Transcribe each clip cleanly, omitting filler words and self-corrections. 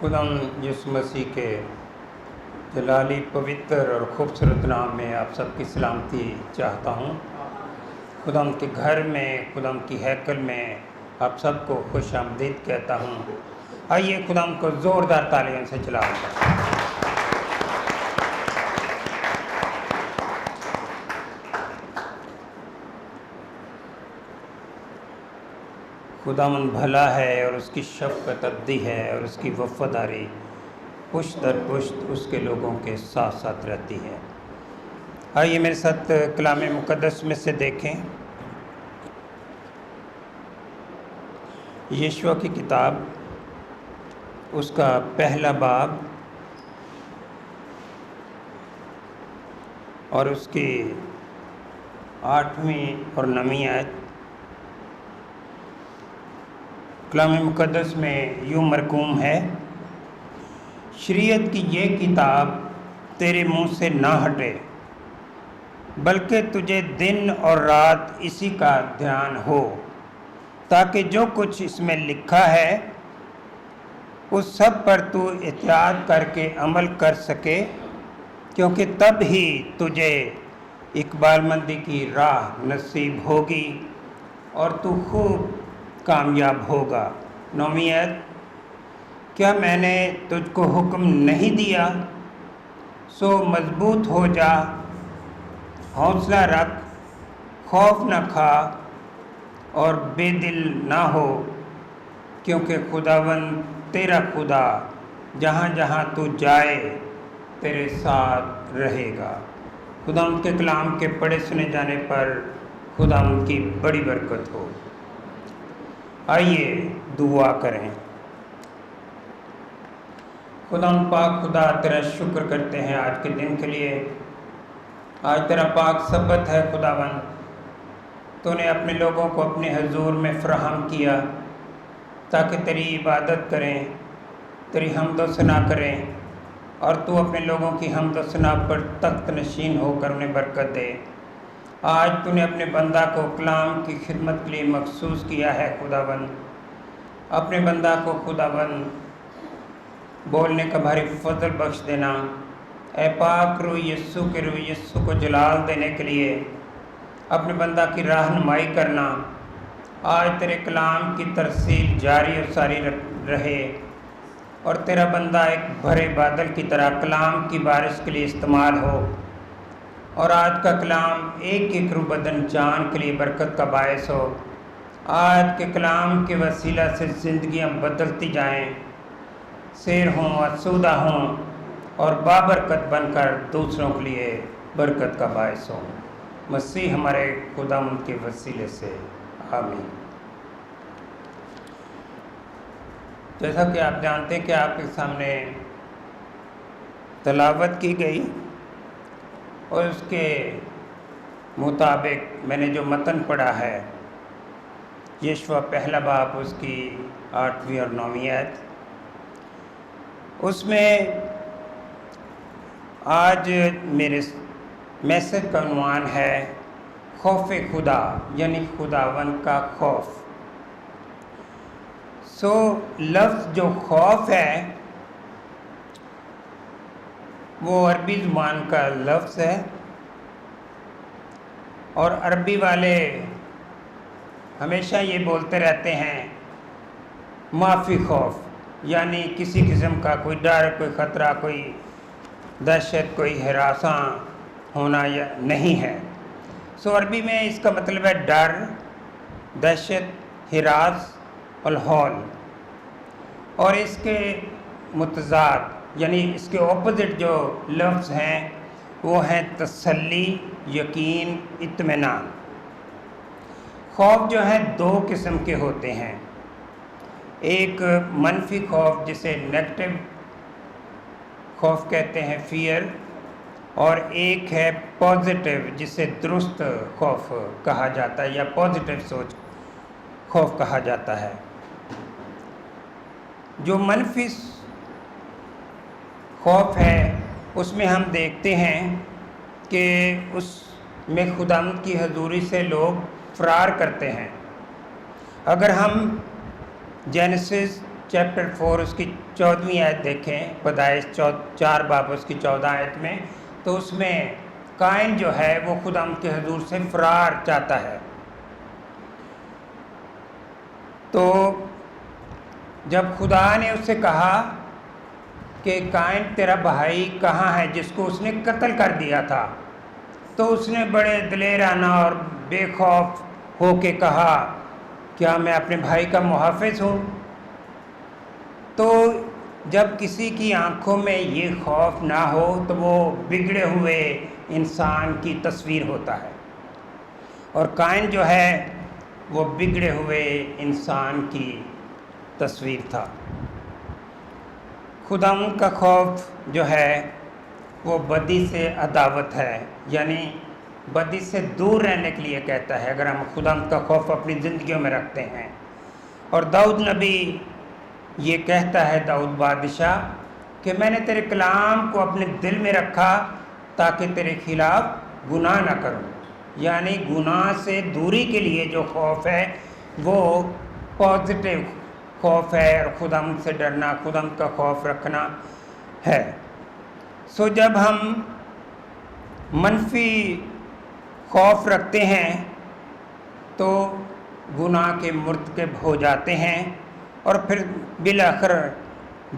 خداوند یسوع مسیح کے جلالی پوتر اور خوبصورت نام میں آپ سب کی سلامتی چاہتا ہوں۔ خداوند کے گھر میں، خداوند کی ہیکل میں آپ سب کو خوش آمدید کہتا ہوں۔ آئیے خداوند کو زوردار تالیوں سے چلاؤں گا۔ خداوند بھلا ہے اور اس کی شفقت ابدی ہے اور اس کی وفاداری پشت در پشت اس کے لوگوں کے ساتھ ساتھ رہتی ہے۔ آئیے میرے ساتھ کلام مقدس میں سے دیکھیں یشوع کی کتاب، اس کا پہلا باب اور اس کی 8ویں اور 9ویں آیت۔ کلام مقدس میں یوں مرقوم ہے: شریعت کی یہ کتاب تیرے منہ سے نہ ہٹے، بلکہ تجھے دن اور رات اسی کا دھیان ہو، تاکہ جو کچھ اس میں لکھا ہے اس سب پر تو احتیاط کر کے عمل کر سکے، کیونکہ تب ہی تجھے اقبال مندی کی راہ نصیب ہوگی اور تو خوب کامیاب ہوگا۔ 9ویں آیت: کیا میں نے تجھ کو حکم نہیں دیا؟ سو مضبوط ہو جا، حوصلہ رکھ، خوف نہ کھا اور بے دل نہ ہو، کیونکہ خداوند تیرا خدا جہاں جہاں تو جائے تیرے ساتھ رہے گا۔ خداوند کے کلام کے پڑھے سنے جانے پر خداوند کی بڑی برکت ہو۔ آئیے دعا کریں۔ خداوند پاک خدا، تیرا شکر کرتے ہیں آج کے دن کے لیے۔ آج تیرا پاک سبت ہے خداوند، تو نے اپنے لوگوں کو اپنے حضور میں فراہم کیا تاکہ تیری عبادت کریں، تیری حمد و ثنا کریں، اور تو اپنے لوگوں کی حمد و ثنا پر تخت نشین ہو کر انہیں برکت دے۔ آج تو نے اپنے بندہ کو کلام کی خدمت کے لیے مخصوص کیا ہے خداوند۔ اپنے بندہ کو خداوند بولنے کا بھاری فضل بخش دینا۔ اے پاک روح یسوع کے روح یسوع کو جلال دینے کے لیے اپنے بندہ کی رہنمائی کرنا۔ آج تیرے کلام کی ترسیل جاری اور ساری رہے، اور تیرا بندہ ایک بھرے بادل کی طرح کلام کی بارش کے لیے استعمال ہو، اور آج کا کلام ایک ایک روح بدن جان کے لیے برکت کا باعث ہو۔ آج کے کلام کے وسیلہ سے زندگیاں بدلتی جائیں، سیر ہوں، آسودہ ہوں، اور بابرکت بن کر دوسروں کے لیے برکت کا باعث ہوں۔ مسیح ہمارے خداوند کے وسیلے سے، آمین۔ جیسا کہ آپ جانتے ہیں کہ آپ کے سامنے تلاوت کی گئی، اور اس کے مطابق میں نے جو متن پڑھا ہے یشوع پہلا باب، اس کی 8ویں اور 9ویں آیت، اس میں آج میرے میسج کا عنوان ہے خوف خدا، یعنی خداوند کا خوف۔ لفظ جو خوف ہے وہ عربی زبان کا لفظ ہے، اور عربی والے ہمیشہ یہ بولتے رہتے ہیں معافی خوف، یعنی کسی قسم کا کوئی ڈر، کوئی خطرہ، کوئی دہشت، کوئی ہراساں ہونا یا نہیں ہے۔ عربی میں اس کا مطلب ہے ڈر، دہشت، ہراس اور ہول، اور اس کے متضاد یعنی اس کے اپوزٹ جو لفظ ہیں وہ ہیں تسلی، یقین، اطمینان۔ خوف جو ہے دو قسم کے ہوتے ہیں، ایک منفی خوف جسے نیگیٹو خوف کہتے ہیں، فیئر، اور ایک ہے پازیٹیو جسے درست خوف کہا جاتا ہے یا پازیٹیو سوچ خوف کہا جاتا ہے۔ جو منفی خوف ہے اس میں ہم دیکھتے ہیں کہ اس میں خداوند کی حضوری سے لوگ فرار کرتے ہیں۔ اگر ہم جینیسس چیپٹر 4 اس کی 14ویں آیت دیکھیں، پیدائش 4 باب اس کی 14 آیت میں، تو اس میں قائن جو ہے وہ خدا کے حضور سے فرار چاہتا ہے۔ تو جب خدا نے اس سے کہا کہ قائن تیرا بھائی کہاں ہے جس کو اس نے قتل کر دیا تھا، تو اس نے بڑے دلیرانہ اور بے خوف ہو کے کہا کیا میں اپنے بھائی کا محافظ ہوں؟ تو جب کسی کی آنکھوں میں یہ خوف نہ ہو تو وہ بگڑے ہوئے انسان کی تصویر ہوتا ہے، اور قائن جو ہے وہ بگڑے ہوئے انسان کی تصویر تھا۔ خداوند کا خوف جو ہے وہ بدی سے عداوت ہے، یعنی بدی سے دور رہنے کے لیے کہتا ہے اگر ہم خداوند کا خوف اپنی زندگیوں میں رکھتے ہیں۔ اور داؤد نبی یہ کہتا ہے، داؤد بادشاہ، کہ میں نے تیرے کلام کو اپنے دل میں رکھا تاکہ تیرے خلاف گناہ نہ کروں، یعنی گناہ سے دوری کے لیے جو خوف ہے وہ پازیٹیو خوف ہے، اور خداوند سے ڈرنا، خداوند کا خوف رکھنا ہے۔ سو جب ہم منفی خوف رکھتے ہیں تو گناہ کے مرتکب ہو جاتے ہیں، اور پھر بالآخر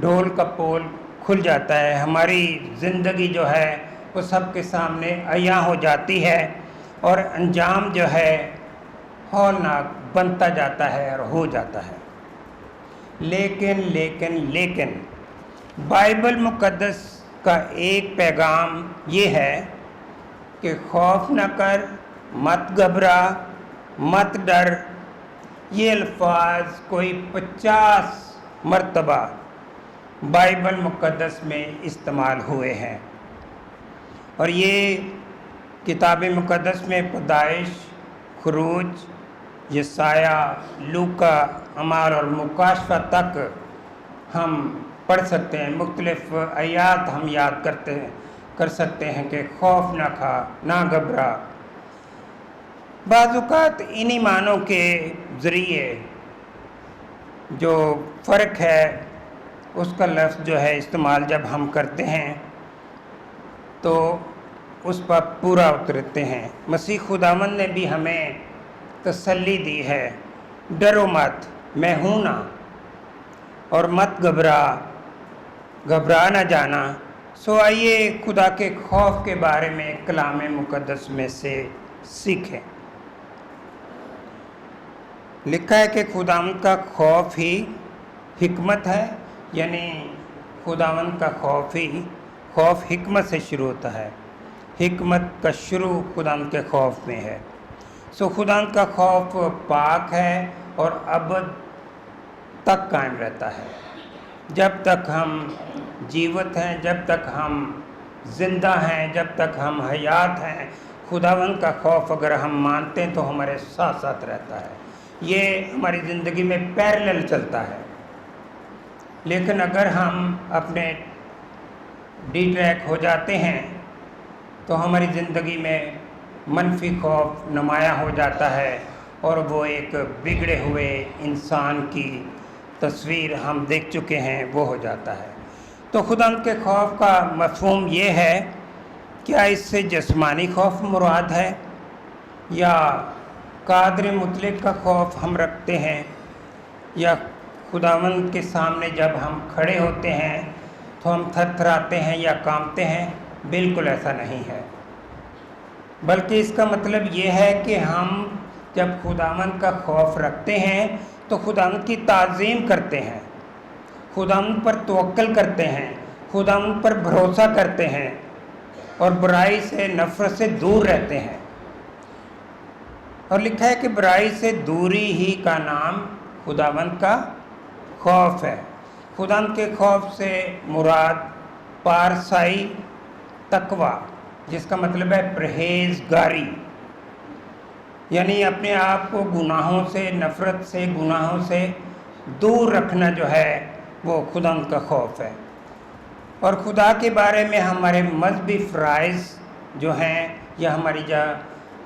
ڈول کا پول کھل جاتا ہے، ہماری زندگی جو ہے وہ سب کے سامنے عیاں ہو جاتی ہے، اور انجام جو ہے ہولناک بنتا جاتا ہے اور ہو جاتا ہے۔ لیکن بائبل مقدس کا ایک پیغام یہ ہے کہ خوف نہ کر، مت گھبرا، مت ڈر، یہ الفاظ کوئی 50 مرتبہ بائبل مقدس میں استعمال ہوئے ہیں، اور یہ کتاب مقدس میں پیدائش، خروج، یسایہ، لوکا، اعمال اور مکاشفہ تک ہم پڑھ سکتے ہیں۔ مختلف آیات ہم یاد کر سکتے ہیں کہ خوف نہ کھا، نہ گھبرا۔ بعض اوقات انہی معنوں کے ذریعے جو فرق ہے اس کا لفظ جو ہے استعمال جب ہم کرتے ہیں تو اس پر پورا اترتے ہیں۔ مسیح خداوند نے بھی ہمیں تسلی دی ہے، ڈرو مت، میں ہوں نا، اور مت گھبرا نہ جانا۔ سو آئیے خدا کے خوف کے بارے میں کلام مقدس میں سے سیکھیں۔ لکھا ہے کہ خداوند کا خوف ہی حکمت ہے، یعنی خداوند کا خوف حکمت سے شروع ہوتا ہے، حکمت کا شروع خداوند کے خوف میں ہے۔ سو خداوند کا خوف پاک ہے اور ابد تک قائم رہتا ہے۔ جب تک ہم جیوت ہیں، جب تک ہم زندہ ہیں، جب تک ہم حیات ہیں، خداوند کا خوف اگر ہم مانتے ہیں تو ہمارے ساتھ ساتھ رہتا ہے، یہ ہماری زندگی میں پیرلل چلتا ہے۔ لیکن اگر ہم اپنے ڈی ٹریک ہو جاتے ہیں تو ہماری زندگی میں منفی خوف نمایاں ہو جاتا ہے، اور وہ ایک بگڑے ہوئے انسان کی تصویر ہم دیکھ چکے ہیں وہ ہو جاتا ہے۔ تو خداوند کے خوف کا مفہوم یہ ہے، کیا اس سے جسمانی خوف مراد ہے، یا قادر مطلق کا خوف ہم رکھتے ہیں، یا خداوند کے سامنے جب ہم کھڑے ہوتے ہیں تو ہم تھر تھراتے ہیں یا کانپتے ہیں؟ بالکل ایسا نہیں ہے، بلکہ اس کا مطلب یہ ہے کہ ہم جب خداوند کا خوف رکھتے ہیں تو خداوند کی تعظیم کرتے ہیں، خداوند پر توکل کرتے ہیں، خداوند پر بھروسہ کرتے ہیں، اور برائی سے، نفرت سے دور رہتے ہیں۔ اور لکھا ہے کہ برائی سے دوری ہی کا نام خداوند کا خوف ہے۔ خداوند کے خوف سے مراد پارسائی، تقوی، جس کا مطلب ہے پرہیزگاری، یعنی اپنے آپ کو گناہوں سے، نفرت سے، گناہوں سے دور رکھنا جو ہے وہ خداوند کا خوف ہے۔ اور خدا کے بارے میں ہمارے مذہبی فرائض جو ہیں، یا ہماری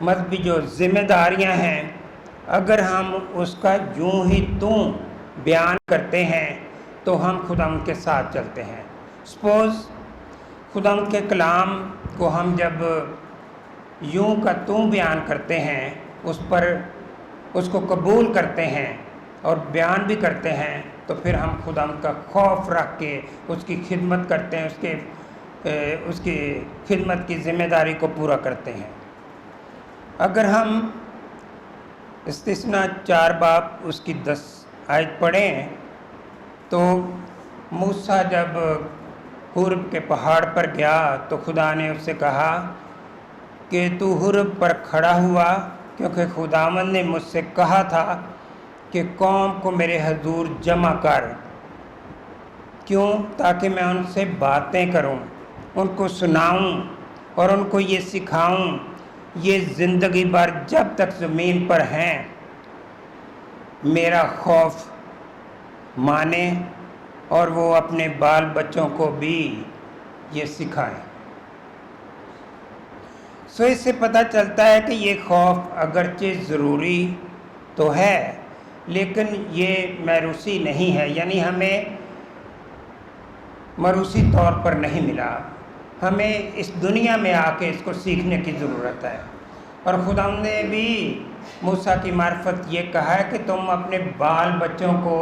مذہبی جو ذمہ داریاں ہیں، اگر ہم اس کا یوں ہی توں بیان کرتے ہیں تو ہم خداوند کے ساتھ چلتے ہیں۔ سپوز خداوند کے کلام کو ہم جب یوں کا توں بیان کرتے ہیں، اس کو قبول کرتے ہیں اور بیان بھی کرتے ہیں، تو پھر ہم خداوند کا خوف رکھ کے اس کی خدمت کرتے ہیں، اس کی خدمت کی ذمہ داری کو پورا کرتے ہیں۔ اگر ہم استثنا 4 باب اس کی 10 آیت پڑھیں تو موسیٰ جب حورب کے پہاڑ پر گیا تو خدا نے اس سے کہا کہ تو حورب پر کھڑا ہوا، کیونکہ خداوند نے مجھ سے کہا تھا کہ قوم کو میرے حضور جمع کر۔ کیوں؟ تاکہ میں ان سے باتیں کروں، ان کو سناؤں اور ان کو یہ سکھاؤں، یہ زندگی بھر جب تک زمین پر ہیں میرا خوف مانیں، اور وہ اپنے بال بچوں کو بھی یہ سکھائیں۔ سو اس سے پتہ چلتا ہے کہ یہ خوف اگرچہ ضروری تو ہے، لیکن یہ میروثی نہیں ہے، یعنی ہمیں موروثی طور پر نہیں ملا، ہمیں اس دنیا میں آ کے اس کو سیکھنے کی ضرورت ہے۔ اور خداوند نے بھی موسیٰ کی معرفت یہ کہا ہے کہ تم اپنے بال بچوں کو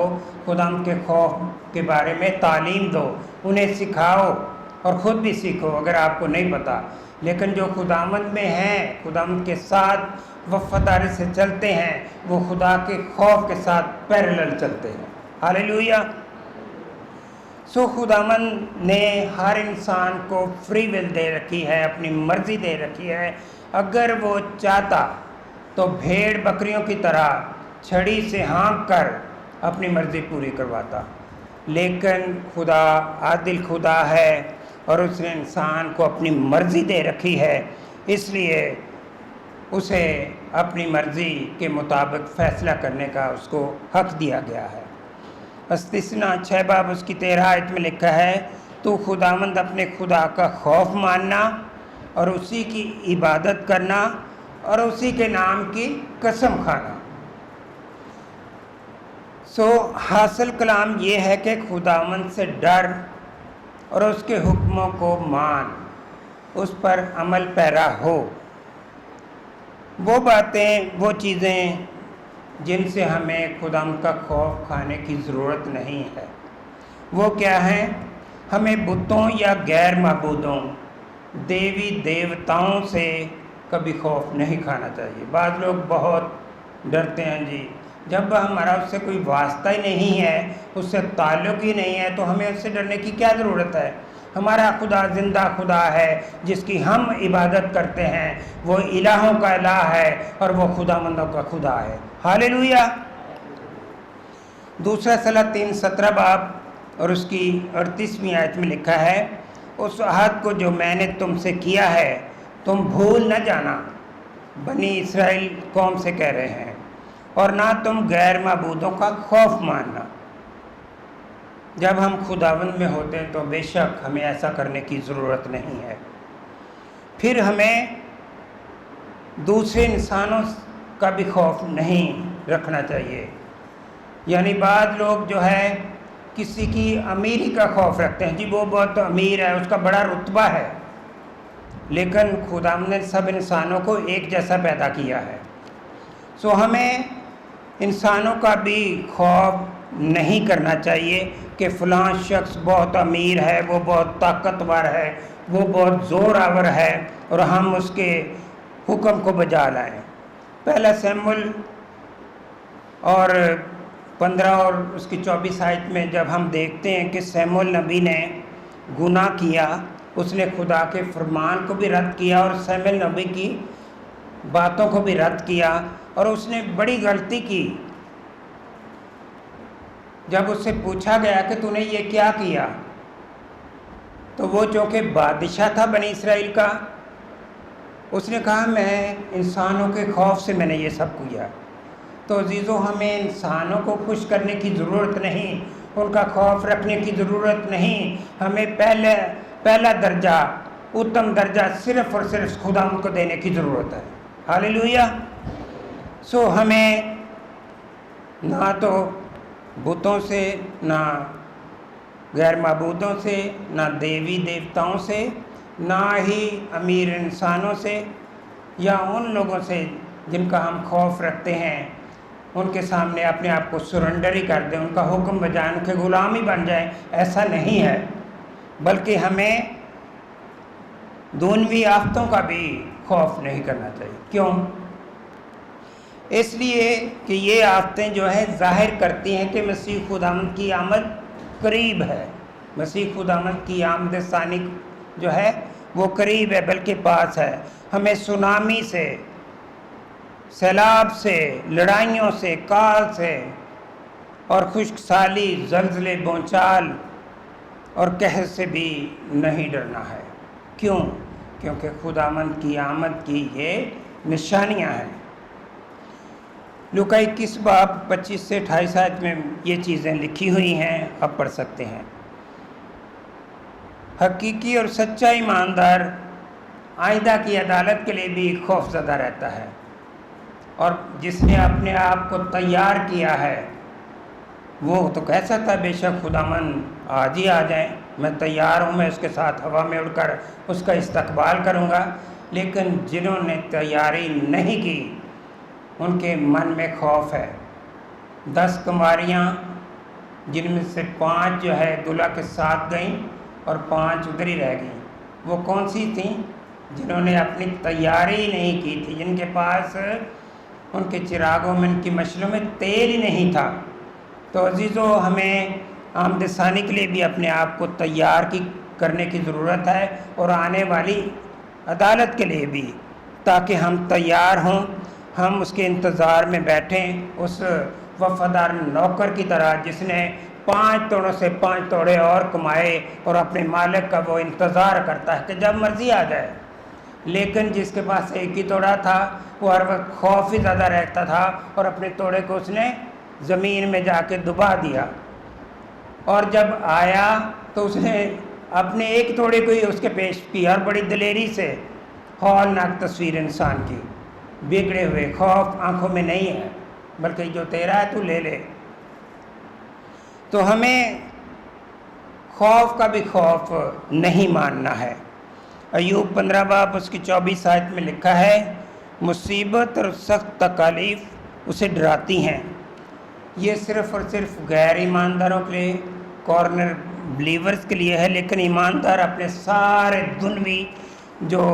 خداوند کے خوف کے بارے میں تعلیم دو، انہیں سکھاؤ اور خود بھی سیکھو اگر آپ کو نہیں پتہ۔ لیکن جو خداوند میں ہیں، خداوند کے ساتھ وفاداری سے چلتے ہیں، وہ خدا کے خوف کے ساتھ پیرلل چلتے ہیں۔ ہاللیلویہ۔ سو خداوند نے ہر انسان کو فری ول دے رکھی ہے، اپنی مرضی دے رکھی ہے۔ اگر وہ چاہتا تو بھیڑ بکریوں کی طرح چھڑی سے ہانک کر اپنی مرضی پوری کرواتا، لیکن خدا عادل خدا ہے اور اس نے انسان کو اپنی مرضی دے رکھی ہے، اس لیے اسے اپنی مرضی کے مطابق فیصلہ کرنے کا اس کو حق دیا گیا ہے۔ استثنا 6 باب اس کی 13 آیت میں لکھا ہے، تو خداوند اپنے خدا کا خوف ماننا اور اسی کی عبادت کرنا اور اسی کے نام کی قسم کھانا۔ سو حاصل کلام یہ ہے کہ خداوند سے ڈر اور اس کے حکموں کو مان، اس پر عمل پیرا ہو۔ وہ باتیں، وہ چیزیں جن سے ہمیں خداوند کا خوف کھانے کی ضرورت نہیں ہے، وہ کیا ہیں؟ ہمیں بتوں یا غیر معبودوں، دیوی دیوتاؤں سے کبھی خوف نہیں کھانا چاہیے۔ بعض لوگ بہت ڈرتے ہیں، جی جب ہمارا اس سے کوئی واسطہ ہی نہیں ہے، اس سے تعلق ہی نہیں ہے، تو ہمیں اس سے ڈرنے کی کیا ضرورت ہے؟ ہمارا خدا زندہ خدا ہے جس کی ہم عبادت کرتے ہیں، وہ الہوں کا الہ ہے اور وہ خداوندوں کا خدا ہے۔ ہاللیلویہ۔ دوسرا صلاح 3:17 باب اور اس کی 38ویں آیت میں لکھا ہے، اس عہد کو جو میں نے تم سے کیا ہے تم بھول نہ جانا۔ بنی اسرائیل قوم سے کہہ رہے ہیں، اور نہ تم غیر معبودوں کا خوف ماننا۔ جب ہم خداوند میں ہوتے ہیں تو بے شک ہمیں ایسا کرنے کی ضرورت نہیں ہے۔ پھر ہمیں دوسرے انسانوں کا بھی خوف نہیں رکھنا چاہیے۔ یعنی بعض لوگ جو ہے کسی کی امیری کا خوف رکھتے ہیں، جی وہ بہت امیر ہے، اس کا بڑا رتبہ ہے، لیکن خداوند نے سب انسانوں کو ایک جیسا پیدا کیا ہے۔ سو ہمیں انسانوں کا بھی خوف نہیں کرنا چاہیے کہ فلاں شخص بہت امیر ہے، وہ بہت طاقتور ہے، وہ بہت زور آور ہے اور ہم اس کے حکم کو بجا لائیں۔ پہلا سیموئیل اور 15 اور اس کی 24 آیت میں جب ہم دیکھتے ہیں کہ سیموئیل نبی نے گناہ کیا، اس نے خدا کے فرمان کو بھی رد کیا اور سیموئیل نبی کی باتوں کو بھی رد کیا، اور اس نے بڑی غلطی کی۔ جب اس سے پوچھا گیا کہ تو نے یہ کیا کیا، تو وہ چونکہ بادشاہ تھا بنی اسرائیل کا، اس نے کہا میں انسانوں کے خوف سے میں نے یہ سب کیا۔ تو عزیزو، ہمیں انسانوں کو خوش کرنے کی ضرورت نہیں، ان کا خوف رکھنے کی ضرورت نہیں۔ ہمیں پہلا درجہ، اتم درجہ صرف اور صرف خداوند کو دینے کی ضرورت ہے۔ ہاللیلویہ۔ سو ہمیں نہ تو بتوں سے، نہ غیر معبودوں سے، نہ دیوی دیوتاؤں سے، نہ ہی امیر انسانوں سے یا ان لوگوں سے جن کا ہم خوف رکھتے ہیں، ان کے سامنے اپنے آپ کو سرنڈر ہی کر دیں، ان کا حکم بجائے ان کے غلام ہی بن جائیں۔ ایسا نہیں ہے، بلکہ ہمیں دنیوی آفتوں کا بھی خوف نہیں کرنا چاہیے۔ کیوں؟ اس لیے کہ یہ آفتیں جو ہے ظاہر کرتی ہیں کہ مسیح خداوند کی آمد قریب ہے، مسیح خداوند کی آمد ثانی جو ہے وہ قریب ہے، بلکہ پاس ہے۔ ہمیں سونامی سے، سیلاب سے، لڑائیوں سے، کال سے اور خشک سالی، زلزلے، بونچال اور قحط سے بھی نہیں ڈرنا ہے۔ کیوں؟ کیونکہ خداوند کی آمد کی یہ نشانیاں ہیں۔ لوکا 21 باب 25 سے 28 آیت میں یہ چیزیں لکھی ہوئی ہیں، آپ پڑھ سکتے ہیں۔ حقیقی اور سچا ایماندار آئندہ کی عدالت کے لیے بھی خوف زدہ رہتا ہے، اور جس نے اپنے آپ کو تیار کیا ہے وہ تو کہہ سکتا ہے بے شک خداوند آج ہی آ جائیں، میں تیار ہوں، میں اس کے ساتھ ہوا میں اڑ کر اس کا استقبال کروں گا۔ لیکن جنہوں نے تیاری نہیں کی ان کے من میں خوف ہے۔ 10 کماریاں جن میں سے 5 جو ہے دلہا کے ساتھ گئیں اور 5 ادھر ہی رہ گئیں، وہ کون سی تھیں؟ جنہوں نے اپنی تیاری نہیں کی تھی، جن کے پاس ان کے چراغوں میں، ان کی مشلوں میں تیل ہی نہیں تھا۔ تو عزیزو، ہمیں آمد ثانی کے لیے بھی اپنے آپ کو تیار کرنے کی ضرورت ہے، اور آنے والی عدالت کے لیے بھی، تاکہ ہم تیار ہوں، ہم اس کے انتظار میں بیٹھیں، اس وفادار نوکر کی طرح جس نے 5 توڑوں سے 5 توڑے اور کمائے اور اپنے مالک کا وہ انتظار کرتا ہے کہ جب مرضی آ جائے۔ لیکن جس کے پاس ایک ہی توڑا تھا وہ ہر وقت خوف ہی زیادہ رہتا تھا، اور اپنے توڑے کو اس نے زمین میں جا کے دبا دیا، اور جب آیا تو اس نے اپنے ایک توڑے کو ہی اس کے پیش کیا، اور بڑی دلیری سے، ہولناک تصویر انسان کی، بگڑے ہوئے، خوف آنکھوں میں نہیں ہے، بلکہ جو تیرا ہے تو لے لے۔ تو ہمیں خوف کا بھی خوف نہیں ماننا ہے۔ ایوب 15 باب اس کی 24 آیت میں لکھا ہے، مصیبت اور سخت تکالیف اسے ڈراتی ہیں۔ یہ صرف اور صرف غیر ایمانداروں کے لیے، کارنر بلیورز کے لیے ہے، لیکن ایماندار اپنے سارے دنوی جو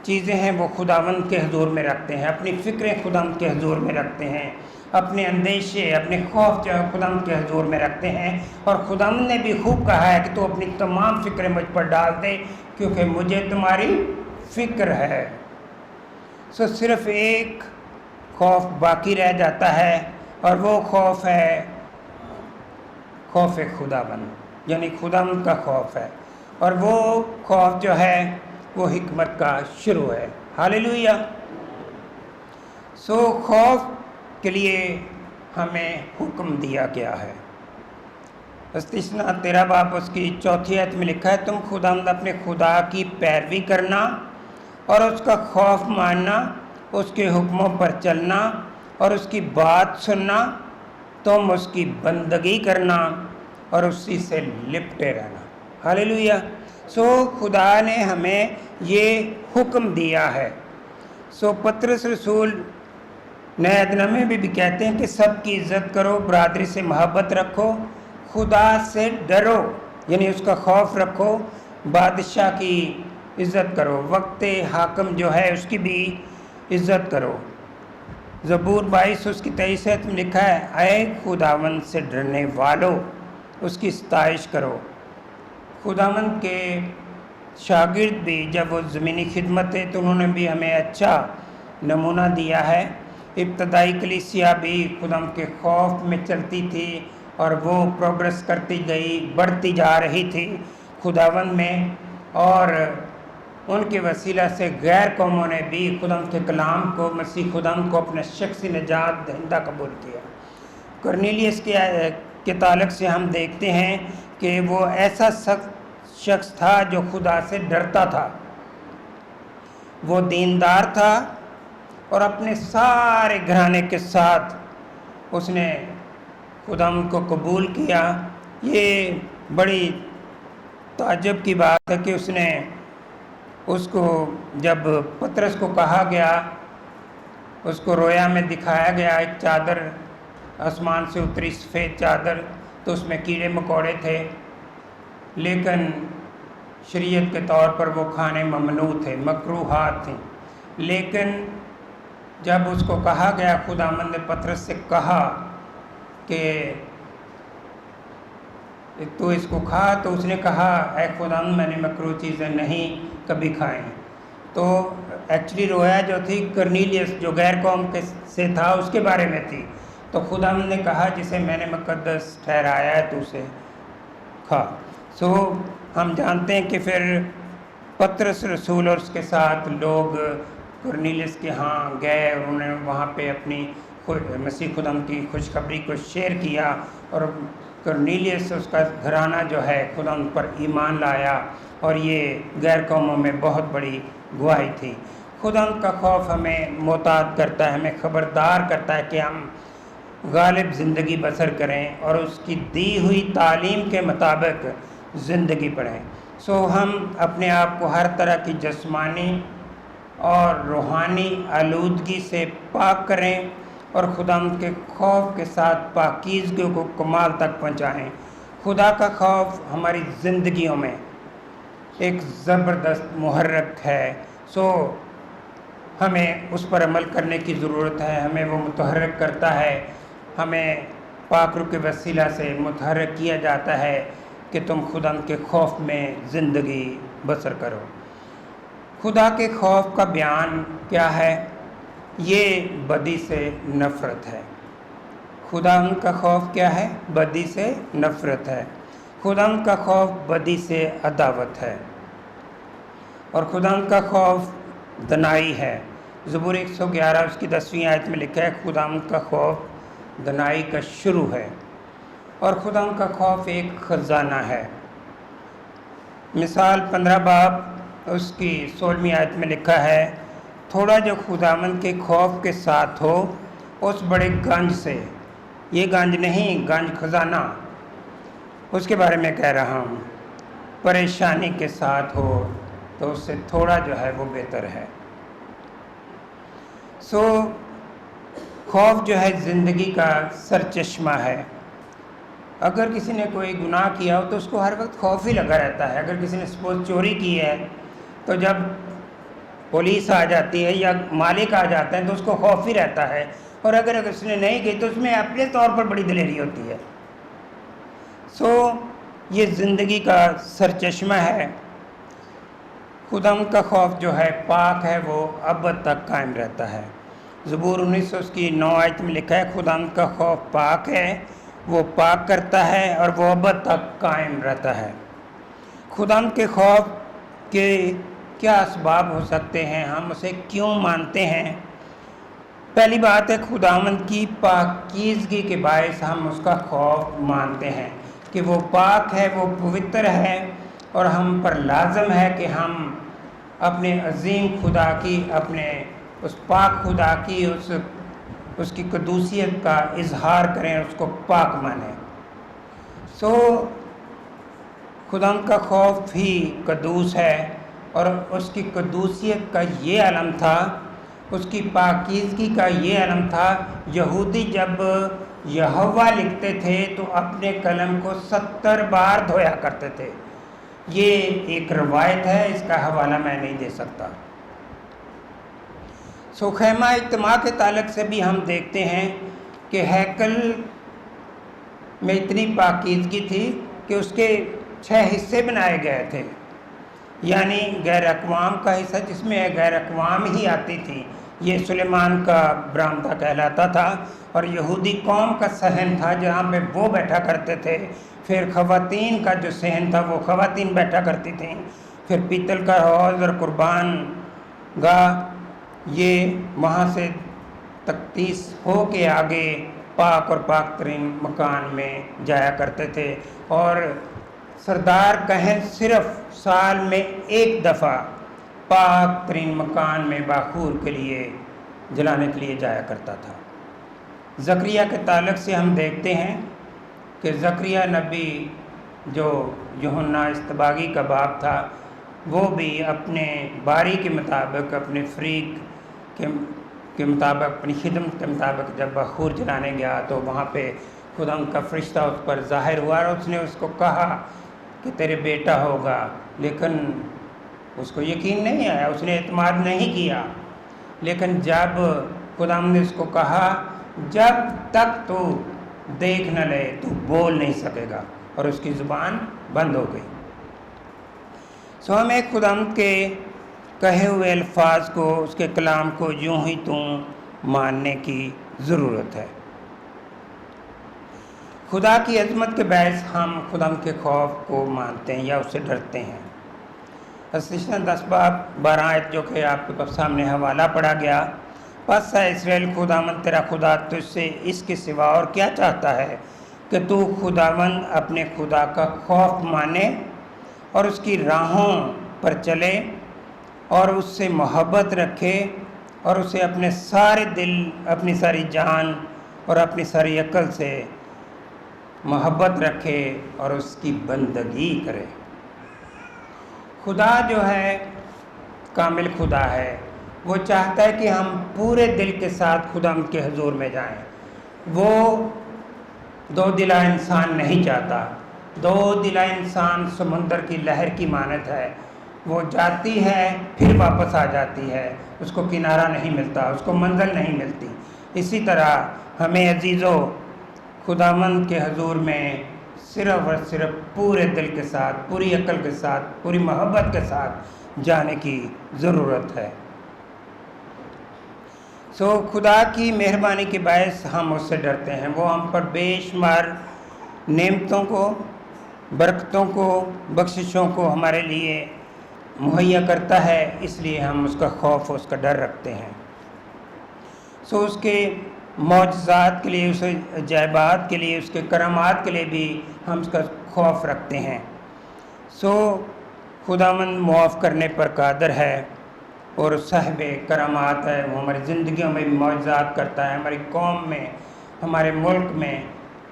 چیزیں ہیں وہ خداوند کے حضور میں رکھتے ہیں، اپنی فکریں خداوند کے حضور میں رکھتے ہیں، اپنے اندیشے، اپنے خوف جو ہے خداوند کے حضور میں رکھتے ہیں، اور خداوند نے بھی خوب کہا ہے کہ تو اپنی تمام فکریں مجھ پر ڈال دے، کیونکہ مجھے تمہاری فکر ہے۔ صرف ایک خوف باقی رہ جاتا ہے، اور وہ خوف ہے خوف خداوند، یعنی خداوند کا خوف ہے، اور وہ خوف جو ہے وہ حکمت کا شروع ہے۔ ہاللیلویہ۔ خوف کے لیے ہمیں حکم دیا گیا ہے۔ استثنا 13 باب اس کی 4 آیت میں لکھا ہے، تم خداوند اپنے خدا کی پیروی کرنا اور اس کا خوف ماننا، اس کے حکموں پر چلنا اور اس کی بات سننا، تم اس کی بندگی کرنا اور اسی سے لپٹے رہنا۔ ہاللیلویہ۔ خدا نے ہمیں یہ حکم دیا ہے۔ پطرس رسول نئے عہد نامے میں بھی کہتے ہیں کہ سب کی عزت کرو، برادری سے محبت رکھو، خدا سے ڈرو، یعنی اس کا خوف رکھو، بادشاہ کی عزت کرو، وقت حاکم جو ہے اس کی بھی عزت کرو۔ زبور 22 اس کی 23 آیت میں لکھا ہے، اے خداوند سے ڈرنے والو، اس کی ستائش کرو۔ خداوند کے شاگرد بھی جب وہ زمینی خدمت ہے تو انہوں نے بھی ہمیں اچھا نمونہ دیا ہے۔ ابتدائی کلیسیا بھی خداوند کے خوف میں چلتی تھی، اور وہ پروگرس کرتی گئی، بڑھتی جا رہی تھی خداوند میں، اور ان کے وسیلہ سے غیر قوموں نے بھی خداوند کے کلام کو، مسیح خداوند کو اپنا شخصی نجات دہندہ قبول کیا۔ کرنیلیس کے تعلق سے ہم دیکھتے ہیں کہ وہ ایسا سخت شخص تھا جو خدا سے ڈرتا تھا، وہ دیندار تھا، اور اپنے سارے گھرانے کے ساتھ اس نے خداوند کو قبول کیا، یہ بڑی تعجب کی بات ہے کہ اس کو جب پطرس کو کہا گیا، اس کو رویا میں دکھایا گیا ایک چادر آسمان سے اتری، سفید چادر، تو اس میں کیڑے مکوڑے تھے، لیکن شریعت کے طور پر وہ کھانے ممنوع تھے، مکروہات تھیں۔ لیکن جب اس کو کہا گیا، خداوند نے پطرس سے کہا کہ تو اس کو کھا، تو اس نے کہا اے خداوند میں نے مکروہ چیزیں نہیں کبھی کھائیں۔ تو ایکچولی رویا جو تھی کرنیلیس جو غیر قوم سے تھا اس کے بارے میں تھی، تو خداوند نے کہا جسے میں نے مقدس ٹھہرایا ہے تو اسے کھا۔ ہم جانتے ہیں کہ پھر پطرس رسول اور اس کے ساتھ لوگ کرنیلیس کے ہاں گئے اور انہوں نے وہاں پہ اپنی مسیح خدم کی خوشخبری کو شیئر کیا، اور کرنیلیس اس کا گھرانہ جو ہے خدم پر ایمان لایا، اور یہ غیر قوموں میں بہت بڑی گواہی تھی۔ خدم کا خوف ہمیں محتاط کرتا ہے، ہمیں خبردار کرتا ہے کہ ہم غالب زندگی بسر کریں اور اس کی دی ہوئی تعلیم کے مطابق زندگی پڑھیں۔ ہم اپنے آپ کو ہر طرح کی جسمانی اور روحانی آلودگی سے پاک کریں اور خدا کے خوف کے ساتھ پاکیزگی کو کمال تک پہنچائیں۔ خدا کا خوف ہماری زندگیوں میں ایک زبردست محرک ہے، ہمیں اس پر عمل کرنے کی ضرورت ہے۔ ہمیں وہ متحرک کرتا ہے، ہمیں پاک روح کے وسیلہ سے متحرک کیا جاتا ہے کہ تم خدا کے خوف میں زندگی بسر کرو۔ خدا کے خوف کا بیان کیا ہے؟ یہ بدی سے نفرت ہے۔ خدا کا خوف کیا ہے؟ بدی سے نفرت ہے۔ خدا کا خوف بدی سے عداوت ہے، اور خدا کا خوف دنائی ہے۔ زبور 111 اس کی 10ویں آیت میں لکھا ہے خدا کا خوف دنائی کا شروع ہے، اور خدا کا خوف ایک خزانہ ہے۔ مثال 15 باب اس کی 16ویں آیت میں لکھا ہے تھوڑا جو خداوند کے خوف کے ساتھ ہو اس بڑے گنج سے، یہ گنج نہیں، گنج خزانہ، اس کے بارے میں کہہ رہا ہوں، پریشانی کے ساتھ ہو تو اس سے تھوڑا جو ہے وہ بہتر ہے۔ خوف جو ہے زندگی کا سرچشمہ ہے۔ اگر کسی نے کوئی گناہ کیا ہو تو اس کو ہر وقت خوف ہی لگا رہتا ہے۔ اگر کسی نے سپوز چوری کی ہے تو جب پولیس آ جاتی ہے یا مالک آ جاتا ہے تو اس کو خوف ہی رہتا ہے، اور اگر اس نے نہیں کی تو اس میں اپنے طور پر بڑی دلیری ہوتی ہے۔ یہ زندگی کا سرچشمہ ہے۔ خدا کا خوف جو ہے پاک ہے، وہ ابد تک قائم رہتا ہے۔ زبور 19 اس کی 9 آیت میں لکھا ہے خدا کا خوف پاک ہے، وہ پاک کرتا ہے اور وہ ابد تک قائم رہتا ہے۔ خدا کے خوف کے کیا اسباب ہو سکتے ہیں؟ ہم اسے کیوں مانتے ہیں؟ پہلی بات ہے خداوند کی پاکیزگی کے باعث ہم اس کا خوف مانتے ہیں کہ وہ پاک ہے، وہ پوتر ہے، اور ہم پر لازم ہے کہ ہم اپنے عظیم خدا کی، اپنے اس پاک خدا کی اس کی قدوسیت کا اظہار کریں، اس کو پاک مانیں۔ خدا کا خوف ہی قدوس ہے، اور اس کی قدوسیت کا یہ علم تھا، اس کی پاکیزگی کا یہ علم تھا۔ یہودی جب یہوہ لکھتے تھے تو اپنے قلم کو 70 بار دھویا کرتے تھے۔ یہ ایک روایت ہے، اس کا حوالہ میں نہیں دے سکتا۔ خیمہ اجتماع کے تعلق سے بھی ہم دیکھتے ہیں کہ ہیکل میں اتنی پاکیزگی تھی کہ اس کے 6 حصے بنائے گئے تھے، یعنی غیر اقوام کا حصہ جس میں غیر اقوام ہی آتی تھی، یہ سلیمان کا برآمدہ کہلاتا تھا، اور یہودی قوم کا صحن تھا جہاں پہ وہ بیٹھا کرتے تھے۔ پھر خواتین کا جو صحن تھا وہ خواتین بیٹھا کرتی تھیں۔ پھر پیتل کا حوض اور قربان گاہ، یہ وہاں سے تقدیس ہو کے آگے پاک اور پاک ترین مکان میں جایا کرتے تھے، اور سردار کہیں صرف سال میں ایک دفعہ پاک ترین مکان میں باخور کے لیے جلانے کے لیے جایا کرتا تھا۔ زکریا کے تعلق سے ہم دیکھتے ہیں کہ زکریا نبی جو یوحنا استباغی کا باپ تھا، وہ بھی اپنے باری کے مطابق، اپنے فریق کے مطابق، اپنی خدمت کے مطابق جب بخور جلانے گیا تو وہاں پہ خدا کا فرشتہ اس پر ظاہر ہوا اور اس نے اس کو کہا کہ تیرے بیٹا ہوگا، لیکن اس کو یقین نہیں آیا، اس نے اعتماد نہیں کیا۔ لیکن جب خدا نے اس کو کہا جب تک تو دیکھ نہ لے تو بول نہیں سکے گا، اور اس کی زبان بند ہو گئی۔ سو ہمیں خدا کے کہے ہوئے الفاظ کو، اس کے کلام کو یوں ہی ماننے کی ضرورت ہے۔ خدا کی عظمت کے باعث ہم خدا کے خوف کو مانتے ہیں یا اس سے ڈرتے ہیں۔ استثنا 10 باب 12 آیت جو کہ آپ کے سامنے حوالہ پڑھا گیا، پس اے اسرائیل، خداوند تیرا خدا تجھ سے اس کے سوا اور کیا چاہتا ہے کہ تو خداوند اپنے خدا کا خوف مانے اور اس کی راہوں پر چلے اور اس سے محبت رکھے اور اسے اپنے سارے دل، اپنی ساری جان اور اپنی ساری عقل سے محبت رکھے اور اس کی بندگی کرے۔ خدا جو ہے کامل خدا ہے، وہ چاہتا ہے کہ ہم پورے دل کے ساتھ خدا کے حضور میں جائیں۔ وہ دو دلا انسان نہیں چاہتا۔ دو دلا انسان سمندر کی لہر کی مانند ہے، وہ جاتی ہے پھر واپس آ جاتی ہے، اس کو کنارہ نہیں ملتا، اس کو منزل نہیں ملتی۔ اسی طرح ہمیں عزیزو خداوند کے حضور میں صرف اور صرف پورے دل کے ساتھ، پوری عقل کے ساتھ، پوری محبت کے ساتھ جانے کی ضرورت ہے۔ سو خدا کی مہربانی کے باعث ہم اس سے ڈرتے ہیں۔ وہ ہم پر بے شمار نعمتوں کو، برکتوں کو، بخششوں کو ہمارے لیے مہیا کرتا ہے، اس لیے ہم اس کا خوف، اس کا ڈر رکھتے ہیں۔ سو اس کے معجزات کے لیے، اس عجائبات کے لیے، اس کے کرامات کے لیے بھی ہم اس کا خوف رکھتے ہیں۔ سو خداوند معاف کرنے پر قادر ہے اور صاحب کرامات ہے، وہ ہماری زندگیوں میں بھی معجزات کرتا ہے۔ ہماری قوم میں، ہمارے ملک میں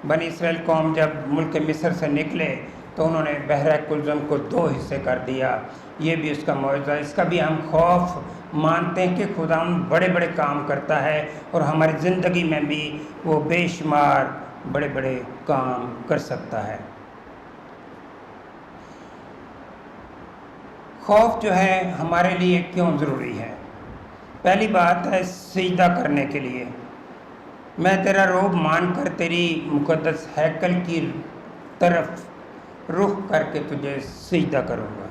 بنی اسرائیل قوم جب ملک مصر سے نکلے تو انہوں نے بحر کلزم کو 2 حصے کر دیا، یہ بھی اس کا معجزہ۔ اس کا بھی ہم خوف مانتے ہیں کہ خداوند بڑے بڑے کام کرتا ہے اور ہماری زندگی میں بھی وہ بے شمار بڑے بڑے کام کر سکتا ہے۔ خوف جو ہے ہمارے لیے کیوں ضروری ہے؟ پہلی بات ہے سجدہ کرنے کے لیے۔ میں تیرا روب مان کر تیری مقدس ہیکل کی طرف رخ کر کے تجھے سجدہ کروں گا۔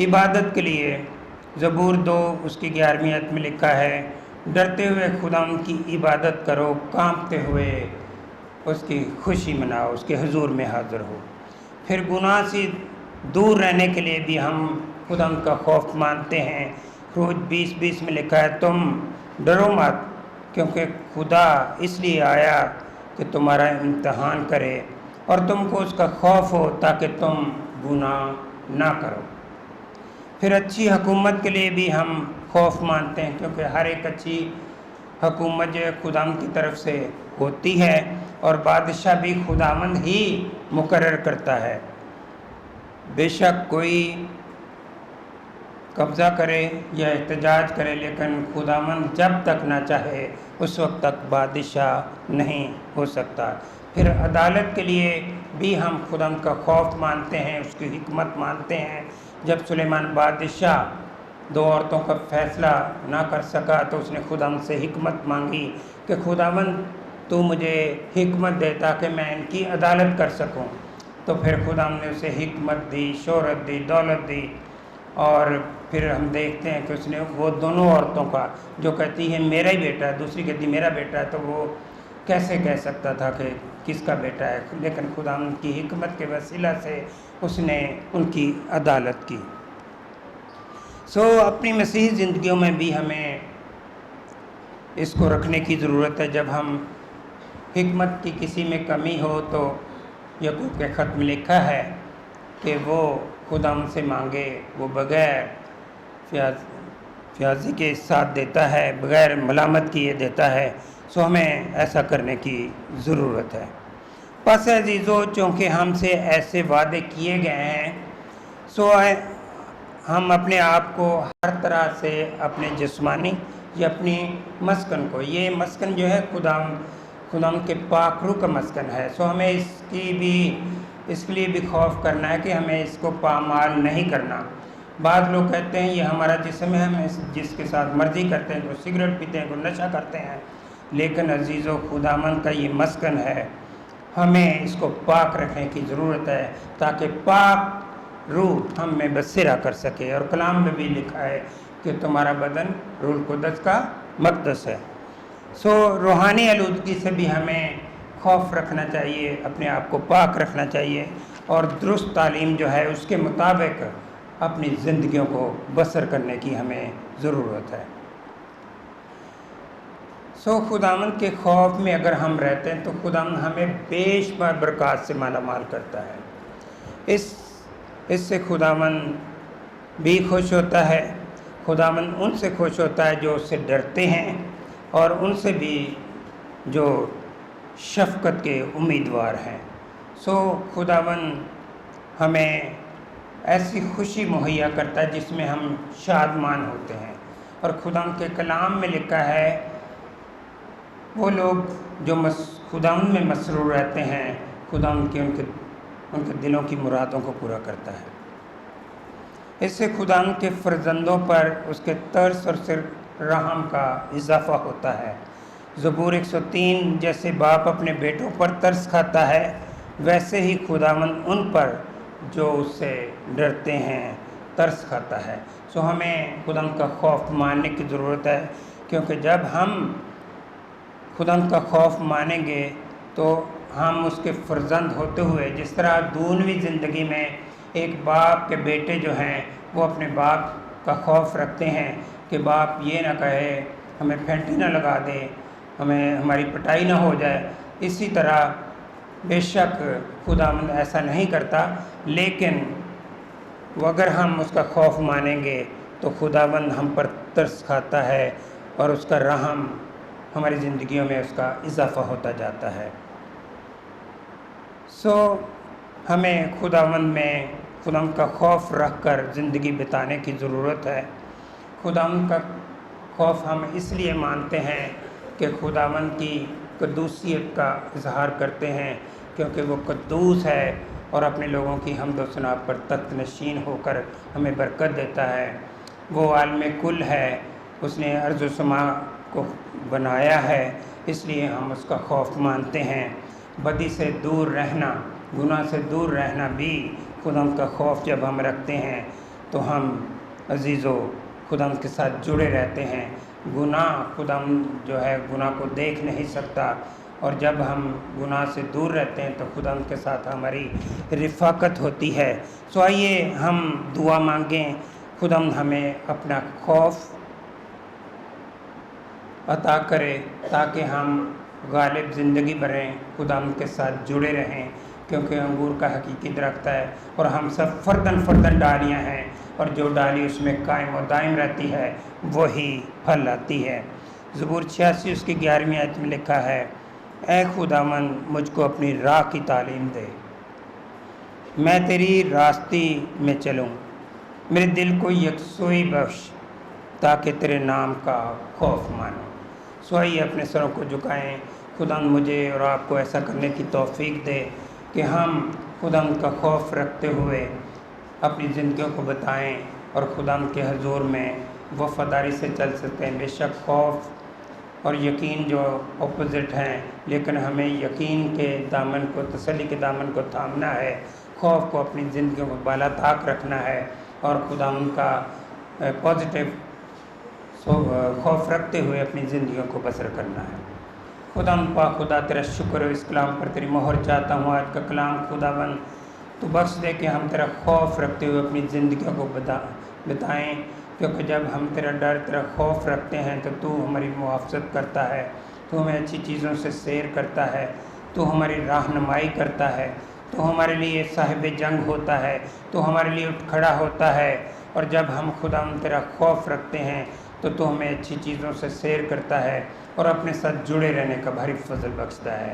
عبادت کے لیے زبور 2 اس کی 11ویں آیت میں لکھا ہے، ڈرتے ہوئے خداوند کی عبادت کرو، کانپتے ہوئے اس کی خوشی مناؤ، اس کے حضور میں حاضر ہو۔ پھر گناہ سے دور رہنے کے لیے بھی ہم خداوند کا خوف مانتے ہیں۔ خروج 20:20 میں لکھا ہے، تم ڈرو مت، کیونکہ خدا اس لیے آیا کہ تمہارا امتحان کرے اور تم کو اس کا خوف ہو تاکہ تم گناہ نہ کرو۔ پھر اچھی حکومت کے لیے بھی ہم خوف مانتے ہیں، کیونکہ ہر ایک اچھی حکومت جو ہے خداوند کی طرف سے ہوتی ہے اور بادشاہ بھی خداوند ہی مقرر کرتا ہے۔ بے شک کوئی قبضہ کرے یا احتجاج کرے، لیکن خداوند جب تک نہ چاہے اس وقت تک بادشاہ نہیں ہو سکتا۔ پھر عدالت کے لیے بھی ہم خداوند کا خوف مانتے ہیں، اس کی حکمت مانتے ہیں۔ جب سلیمان بادشاہ 2 عورتوں کا فیصلہ نہ کر سکا تو اس نے خداوند سے حکمت مانگی کہ خداوند تو مجھے حکمت دے تاکہ میں ان کی عدالت کر سکوں۔ تو پھر خداوند نے اسے حکمت دی، شہرت دی، دولت دی، اور پھر ہم دیکھتے ہیں کہ اس نے وہ دونوں عورتوں کا، جو کہتی ہے میرا ہی بیٹا ہے، دوسری کہتی میرا بیٹا ہے، تو وہ کیسے کہہ سکتا تھا کہ کس کا بیٹا ہے؟ لیکن خداوند کی حکمت کے وسیلہ سے اس نے ان کی عدالت کی۔ سو اپنی مسیحی زندگیوں میں بھی ہمیں اس کو رکھنے کی ضرورت ہے۔ جب ہم حکمت کی کسی میں کمی ہو تو یعقوب کے خط میں لکھا ہے کہ وہ خداوند سے مانگے، وہ بغیر فیاضی کے ساتھ دیتا ہے، بغیر ملامت کیے دیتا ہے۔ سو ہمیں ایسا کرنے کی ضرورت ہے۔ پس عزیزو چونکہ ہم سے ایسے وعدے کیے گئے ہیں سو ہم اپنے آپ کو ہر طرح سے اپنے جسمانی یا اپنی مسکن کو، یہ مسکن جو ہے خدا کے پاک روح کا مسکن ہے، سو ہمیں اس کے لیے بھی خوف کرنا ہے کہ ہمیں اس کو پامال نہیں کرنا۔ بعض لوگ کہتے ہیں یہ ہمارا جسم ہے، ہم جس کے ساتھ مرضی کرتے ہیں، کوئی سگریٹ پیتے ہیں، کوئی نشہ کرتے ہیں، لیکن عزیزو خداوند کا یہ مسکن ہے، ہمیں اس کو پاک رکھنے کی ضرورت ہے تاکہ پاک روح ہم میں بسیرا کر سکے۔ اور کلام میں بھی لکھا ہے کہ تمہارا بدن روح القدس کا مقدس ہے۔ سو روحانی آلودگی سے بھی ہمیں خوف رکھنا چاہیے، اپنے آپ کو پاک رکھنا چاہیے، اور درست تعلیم جو ہے اس کے مطابق اپنی زندگیوں کو بسر کرنے کی ہمیں ضرورت ہے۔ سو خداوند کے خوف میں اگر ہم رہتے ہیں تو خداوند ہمیں بے شمار برکات سے مالا مال کرتا ہے۔ اس سے خداوند بھی خوش ہوتا ہے، خداوند ان سے خوش ہوتا ہے جو اس سے ڈرتے ہیں، اور ان سے بھی جو شفقت کے امیدوار ہیں۔ سو خداوند ہمیں ایسی خوشی مہیا کرتا ہے جس میں ہم شادمان ہوتے ہیں، اور خداوند کے کلام میں لکھا ہے وہ لوگ جو خداوند میں مسرور رہتے ہیں، خداوند کی ان کے دلوں کی مرادوں کو پورا کرتا ہے۔ اس سے خداوند کے فرزندوں پر اس کے ترس اور رحم کا اضافہ ہوتا ہے۔ زبور 103 جیسے باپ اپنے بیٹوں پر ترس کھاتا ہے، ویسے ہی خداوند ان پر جو اس سے ڈرتے ہیں ترس کھاتا ہے۔ سو ہمیں خداوند کا خوف ماننے کی ضرورت ہے، کیونکہ جب ہم خداوند کا خوف مانیں گے تو ہم اس کے فرزند ہوتے ہوئے، جس طرح دنیوی زندگی میں ایک باپ کے بیٹے جو ہیں وہ اپنے باپ کا خوف رکھتے ہیں کہ باپ یہ نہ کہے، ہمیں پھینٹی نہ لگا دے، ہماری پٹائی نہ ہو جائے، اسی طرح بے شک خداوند ایسا نہیں کرتا، لیکن اگر ہم اس کا خوف مانیں گے تو خداوند ہم پر ترس کھاتا ہے، اور اس کا رحم ہماری زندگیوں میں اس کا اضافہ ہوتا جاتا ہے۔ سو ہمیں خداوند کا خوف رکھ کر زندگی بتانے کی ضرورت ہے۔ خداوند کا خوف ہم اس لیے مانتے ہیں کہ خداوند کی قدوسیت کا اظہار کرتے ہیں، کیونکہ وہ قدوس ہے اور اپنے لوگوں کی حمد و ثنا پر تخت نشین ہو کر ہمیں برکت دیتا ہے۔ وہ عالم کل ہے، اس نے ارض و سما کو بنایا ہے، اس لیے ہم اس کا خوف مانتے ہیں۔ بدی سے دور رہنا، گناہ سے دور رہنا بھی خداوند کا خوف جب ہم رکھتے ہیں تو ہم عزیزو خداوند کے ساتھ جڑے رہتے ہیں۔ گناہ خداوند جو ہے گناہ کو دیکھ نہیں سکتا، اور جب ہم گناہ سے دور رہتے ہیں تو خداوند کے ساتھ ہماری رفاقت ہوتی ہے۔ سو آئیے ہم دعا مانگیں، خداوند ہمیں اپنا خوف عطا کرے تاکہ ہم غالب زندگی بھریں، خداوند کے ساتھ جڑے رہیں، کیونکہ انگور کا حقیقی درخت ہے اور ہم سب فردن ڈالیاں ہیں، اور جو ڈالی اس میں قائم و دائم رہتی ہے وہی پھل آتی ہے۔ زبور 86 اس کی 11ویں آیت میں لکھا ہے، اے خداوند مجھ کو اپنی راہ کی تعلیم دے، میں تیری راستی میں چلوں، میرے دل کو یکسوئی بخش تاکہ تیرے نام کا خوف مانوں۔ سو آئیے اپنے سروں کو جھکائیں، خداوند مجھے اور آپ کو ایسا کرنے کی توفیق دے کہ ہم خداوند کا خوف رکھتے ہوئے اپنی زندگیوں کو بتائیں اور خداوند کے حضور میں وفاداری سے چل سکتے ہیں۔ بے شک خوف اور یقین جو اپوزٹ ہیں، لیکن ہمیں یقین کے دامن کو، تسلی کے دامن کو تھامنا ہے، خوف کو اپنی زندگیوں کو بالا طاق رکھنا ہے، اور خداوند کا پازیٹیو خوف رکھتے ہوئے اپنی زندگیوں کو بسر کرنا ہے۔ خداوند پاک خدا تیرا شکر ہے، اس کلام پر تیری مہر چاہتا ہوں۔ آج کا کلام خداوند تو بخش دے کہ ہم تیرا خوف رکھتے ہوئے اپنی زندگیوں کو بتائیں، کیونکہ جب ہم تیرا ڈر، تیرا خوف رکھتے ہیں تو ہماری محافظت کرتا ہے، تو ہمیں اچھی چیزوں سے سیر کرتا ہے، تو ہماری رہنمائی کرتا ہے، تو ہمارے لیے صاحب جنگ ہوتا ہے، تو ہمارے لیے اٹھ کھڑا ہوتا ہے۔ اور جب ہم خداوند تیرا خوف رکھتے ہیں تو ہمیں اچھی چیزوں سے سیر کرتا ہے اور اپنے ساتھ جڑے رہنے کا بھاری فضل بخشتا ہے۔